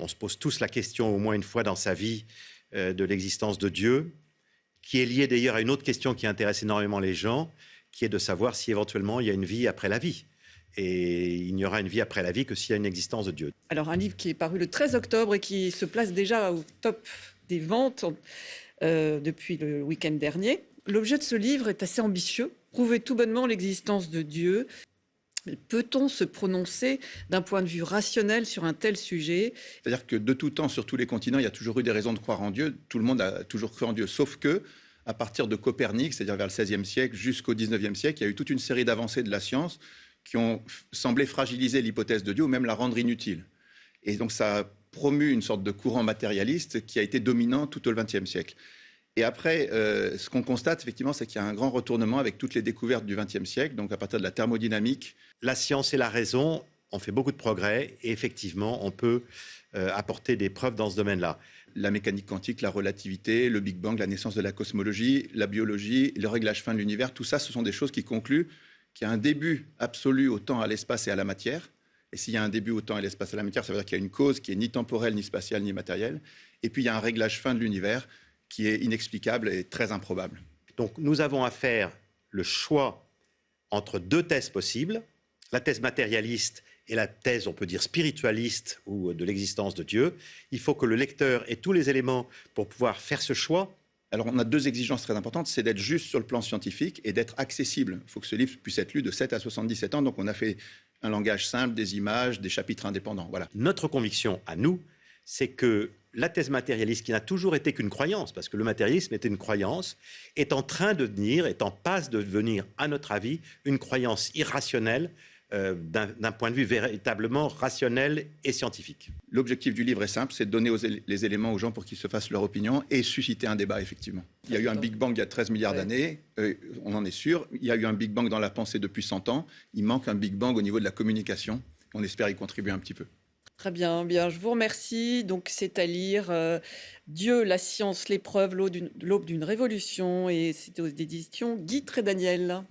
On se pose tous la question au moins une fois dans sa vie de l'existence de Dieu, qui est liée d'ailleurs à une autre question qui intéresse énormément les gens, qui est de savoir si éventuellement il y a une vie après la vie. Et il n'y aura une vie après la vie que s'il y a une existence de Dieu. Alors un livre qui est paru le 13 octobre et qui se place déjà au top des ventes depuis le week-end dernier. L'objet de ce livre est assez ambitieux, prouver tout bonnement l'existence de Dieu. Peut-on se prononcer d'un point de vue rationnel sur un tel sujet? C'est-à-dire que de tout temps, sur tous les continents, il y a toujours eu des raisons de croire en Dieu. Tout le monde a toujours cru en Dieu, sauf que, à partir de Copernic, c'est-à-dire vers le XVIe siècle jusqu'au XIXe siècle, il y a eu toute une série d'avancées de la science qui ont semblé fragiliser l'hypothèse de Dieu ou même la rendre inutile. Et donc ça a promu une sorte de courant matérialiste qui a été dominant tout au XXe siècle. Et après, ce qu'on constate, effectivement, c'est qu'il y a un grand retournement avec toutes les découvertes du XXe siècle, donc à partir de la thermodynamique. La science et la raison ont fait beaucoup de progrès et effectivement, on peut apporter des preuves dans ce domaine-là. La mécanique quantique, la relativité, le Big Bang, la naissance de la cosmologie, la biologie, le réglage fin de l'univers, tout ça, ce sont des choses qui concluent qu'il y a un début absolu au temps, à l'espace et à la matière. Et s'il y a un début au temps et à l'espace et à la matière, ça veut dire qu'il y a une cause qui est ni temporelle, ni spatiale, ni matérielle. Et puis il y a un réglage fin de l'univers qui est inexplicable et très improbable. Donc nous avons à faire le choix entre deux thèses possibles, la thèse matérialiste et la thèse, on peut dire, spiritualiste ou de l'existence de Dieu. Il faut que le lecteur ait tous les éléments pour pouvoir faire ce choix. Alors on a deux exigences très importantes, c'est d'être juste sur le plan scientifique et d'être accessible. Il faut que ce livre puisse être lu de 7 à 77 ans, donc on a fait un langage simple, des images, des chapitres indépendants. Voilà. Notre conviction à nous, c'est que la thèse matérialiste, qui n'a toujours été qu'une croyance, parce que le matérialisme était une croyance, est en train de devenir, est en passe de devenir, à notre avis, une croyance irrationnelle d'un point de vue véritablement rationnel et scientifique. L'objectif du livre est simple, c'est de donner les éléments aux gens pour qu'ils se fassent leur opinion et susciter un débat, effectivement. Il y a eu un Big Bang il y a 13 milliards d'années, on en est sûr. Il y a eu un Big Bang dans la pensée depuis 100 ans. Il manque un Big Bang au niveau de la communication. On espère y contribuer un petit peu. Très bien, bien, je vous remercie. Donc, c'est à lire Dieu, la science, l'épreuve, l'aube d'une révolution. Et c'est aux éditions Guy Trédaniel.